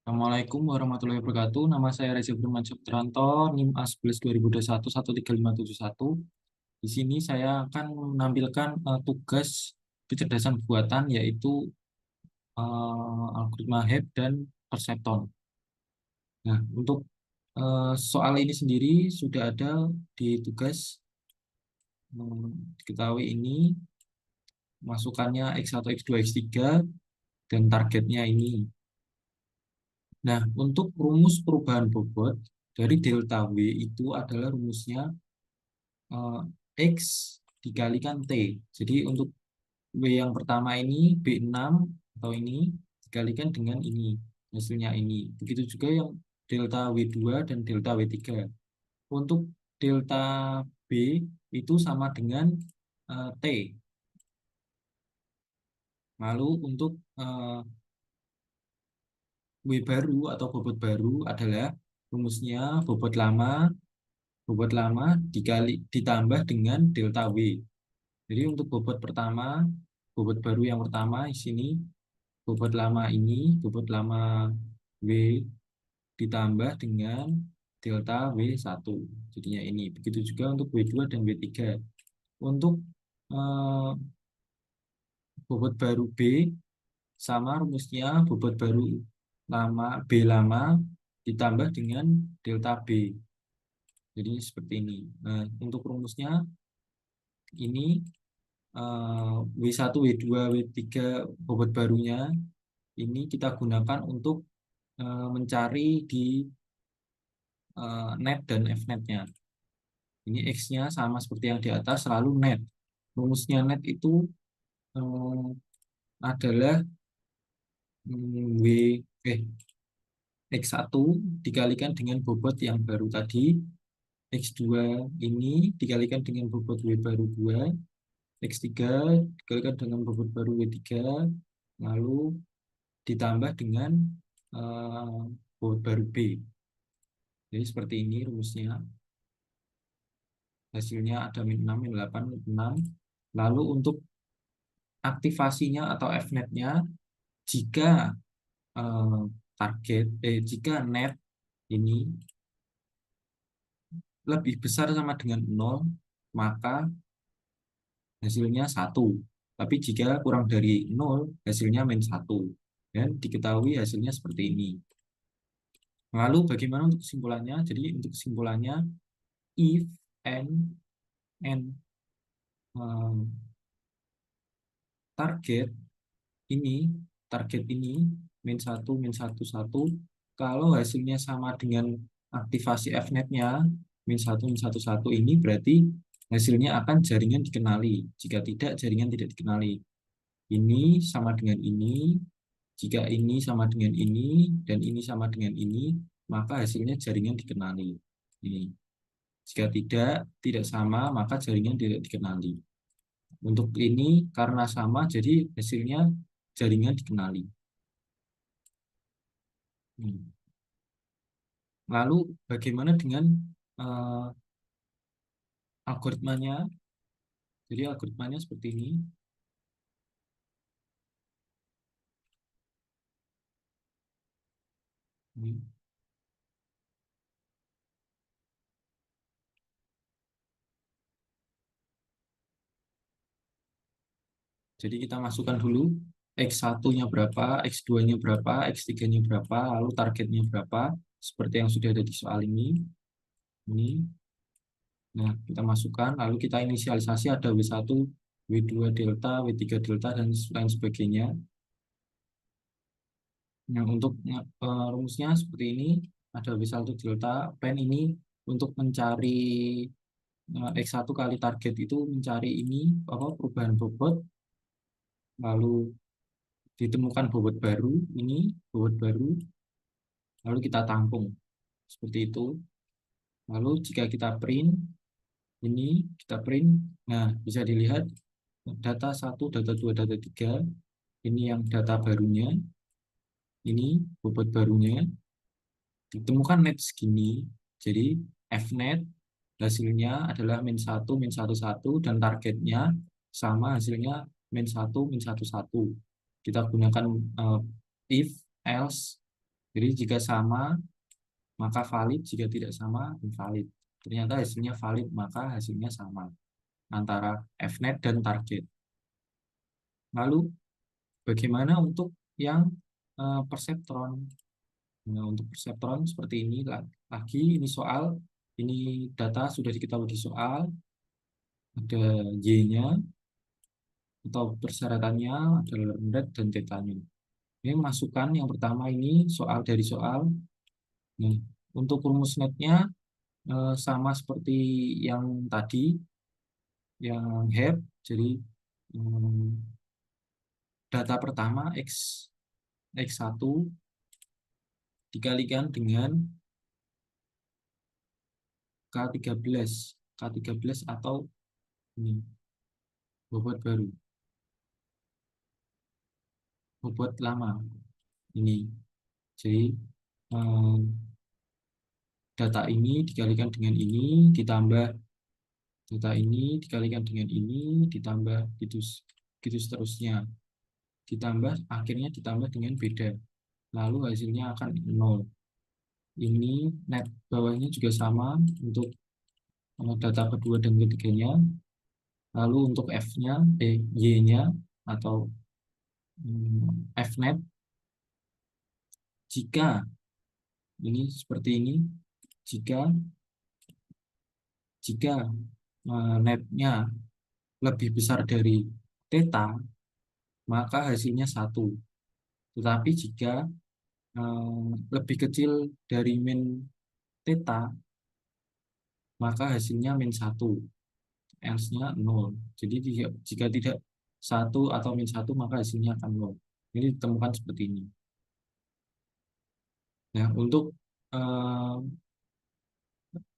Assalamualaikum warahmatullahi wabarakatuh. Nama saya Reza Firman Subtranto, NIM A11 2021 13571. Di sini saya akan menampilkan tugas kecerdasan buatan yaitu algoritma Hebb dan Perceptron. Nah, untuk soal ini sendiri sudah ada di tugas. Diketahui ini masukannya X1, X2, X3 dan targetnya ini. Nah, untuk rumus perubahan bobot dari delta W itu adalah rumusnya eh, X dikalikan T. Jadi untuk W yang pertama ini B6 atau ini dikalikan dengan ini. Hasilnya ini. Begitu juga yang delta W2 dan delta W3. Untuk delta B itu sama dengan T. Lalu untuk W baru atau bobot baru adalah rumusnya bobot lama dikali ditambah dengan delta W. Jadi untuk bobot pertama, bobot baru yang pertama di sini, bobot lama W ditambah dengan delta W1. Jadinya ini. Begitu juga untuk W2 dan W3. Untuk eh, bobot baru B sama rumusnya bobot baru lama ditambah dengan delta B. Jadi seperti ini. Nah, untuk rumusnya ini W1, W2, W3 bobot barunya ini kita gunakan untuk mencari di net dan fnet-nya. Ini X-nya sama seperti yang di atas, selalu net. Rumusnya net itu eh, adalah W eh, X1 dikalikan dengan bobot yang baru tadi, X2 ini dikalikan dengan bobot W baru 2, X3 dikalikan dengan bobot baru W3, lalu ditambah dengan eh, bobot baru B. Jadi seperti ini rumusnya. Hasilnya ada min 6, min 8, min 6. Lalu untuk aktivasinya atau fnet-nya, jika eh, jika net ini lebih besar sama dengan 0, maka hasilnya 1. Tapi jika kurang dari 0, hasilnya min 1. Dan diketahui hasilnya seperti ini. Lalu bagaimana untuk kesimpulannya? Jadi untuk kesimpulannya, if and target ini target ini min 1 kalau hasilnya sama dengan aktivasi fnet-nya min 1 ini berarti hasilnya akan jaringan dikenali. Jika tidak, jaringan tidak dikenali. Ini sama dengan ini, jika ini sama dengan ini dan ini sama dengan ini, maka hasilnya jaringan dikenali. Ini. Jika tidak sama, maka jaringan tidak dikenali. Untuk ini karena sama, jadi hasilnya jaringan dikenali. Lalu bagaimana dengan eh, algoritmanya? Jadi algoritmanya seperti ini. Ini. Jadi kita masukkan dulu X1-nya berapa, X2-nya berapa, X3-nya berapa, lalu targetnya berapa, seperti yang sudah ada di soal ini. Ini. Nah, kita masukkan, lalu kita inisialisasi ada W1, W2 delta, W3 delta, dan lain sebagainya. Nah, untuk rumusnya seperti ini, ada W1 delta, pen ini untuk mencari X1 kali target itu mencari ini apa perubahan bobot, lalu ditemukan bobot baru, ini bobot baru, lalu kita tampung seperti itu. Lalu jika kita print, ini kita print, nah bisa dilihat data 1, data 2, data 3, ini yang data barunya, ini bobot barunya, ditemukan net segini, jadi fnet hasilnya adalah min 1, min 1, 1, dan targetnya sama hasilnya min 1, min 1, 1. Kita gunakan if, else, Jadi jika sama maka valid, jika tidak sama invalid. Ternyata hasilnya valid, maka hasilnya sama antara fnet dan target. Lalu bagaimana untuk yang perseptron? Nah, untuk perseptron seperti ini lagi, ini soal, ini data sudah diketahui di soal, ada y-nya atau persyaratannya adalah rendah dan tetanya. Ini masukan yang pertama, ini soal dari soal. Nah, untuk rumus netnya sama seperti yang tadi, yang HEP. Jadi data pertama X1 dikalikan dengan K13. K13 atau ini bobot baru, bobot lama ini. Jadi data ini dikalikan dengan ini, ditambah data ini dikalikan dengan ini, ditambah gitu, gitu seterusnya. Ditambah, akhirnya ditambah dengan beda. Lalu hasilnya akan 0. Ini net bawahnya juga sama untuk data kedua dan ketiganya. Lalu untuk F-nya, Y-nya atau F-net, jika ini seperti ini, jika jika netnya lebih besar dari theta, maka hasilnya 1. Tetapi jika lebih kecil dari min theta, maka hasilnya min 1. Else-nya 0. Jadi jika tidak 1 atau min 1, maka hasilnya akan 0. Ini ditemukan seperti ini. Nah, untuk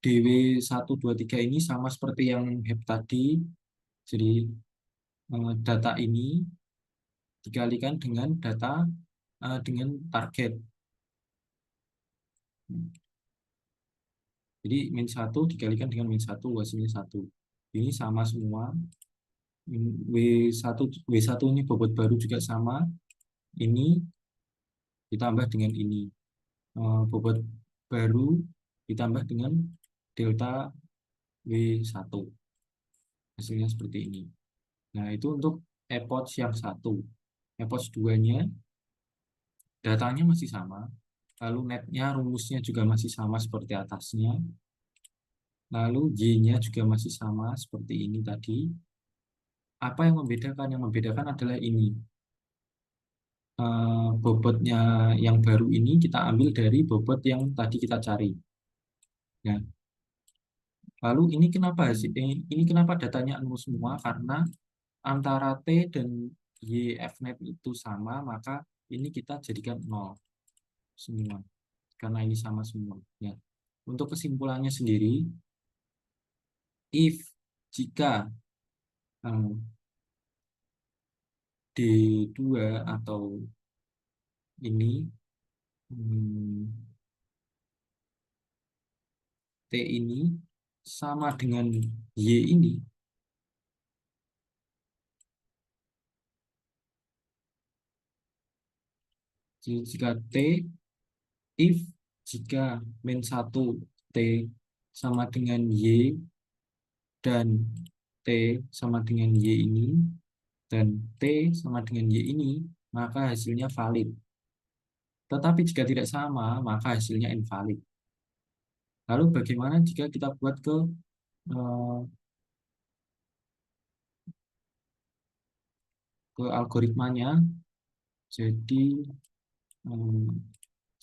DW123 ini sama seperti yang HEP tadi. Jadi data ini dikalikan dengan data dengan target. Jadi min 1 dikalikan dengan min 1, hasilnya 1. Ini sama semua. W1 ini bobot baru juga sama. Ini ditambah dengan ini. Bobot baru ditambah dengan delta W1. Hasilnya seperti ini. Nah, itu untuk epoch yang 1. Epoch 2-nya datanya masih sama. Lalu netnya, rumusnya juga masih sama seperti atasnya. Lalu Y-nya juga masih sama seperti ini tadi. Apa yang membedakan? Yang membedakan adalah ini. Bobotnya yang baru ini kita ambil dari bobot yang tadi kita cari. Ya. Lalu ini kenapa datanya nol semua? Karena antara T dan YF-net itu sama, maka ini kita jadikan 0 semua. Karena ini sama semua. Ya. Untuk kesimpulannya sendiri, jika D2 atau ini T ini sama dengan Y ini, jika jika min 1 T sama dengan Y dan T sama dengan Y ini dan T sama dengan Y ini, maka hasilnya valid. Tetapi jika tidak sama, maka hasilnya invalid. Lalu bagaimana jika kita buat ke algoritmanya? Jadi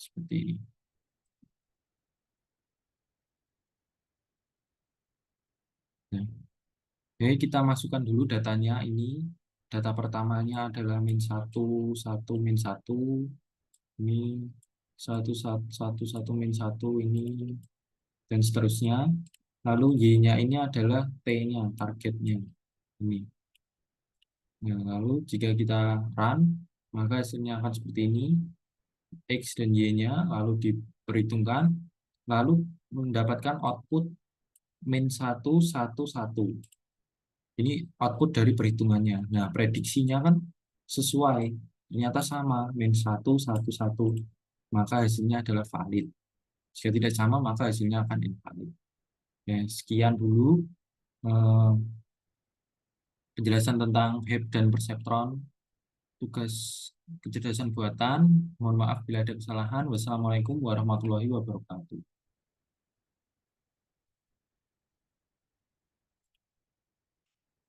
seperti ini. Nah, jadi kita masukkan dulu datanya ini. Data pertamanya adalah min 1, 1, min 1. Ini 1, 1, 1, min 1 ini. Dan seterusnya. Lalu Y-nya ini adalah T-nya, targetnya. Ini. Nah, lalu jika kita run, maka hasilnya akan seperti ini. X dan Y-nya lalu diperhitungkan. Lalu mendapatkan output min 1, 1, 1. Ini output dari perhitungannya. Nah, prediksinya kan sesuai. Ternyata sama, min 1, 1, 1. maka hasilnya adalah valid. Jika tidak sama, maka hasilnya akan invalid. Ya, sekian dulu eh, penjelasan tentang HEP dan perseptron, tugas kecerdasan buatan. Mohon maaf bila ada kesalahan. Wassalamualaikum warahmatullahi wabarakatuh.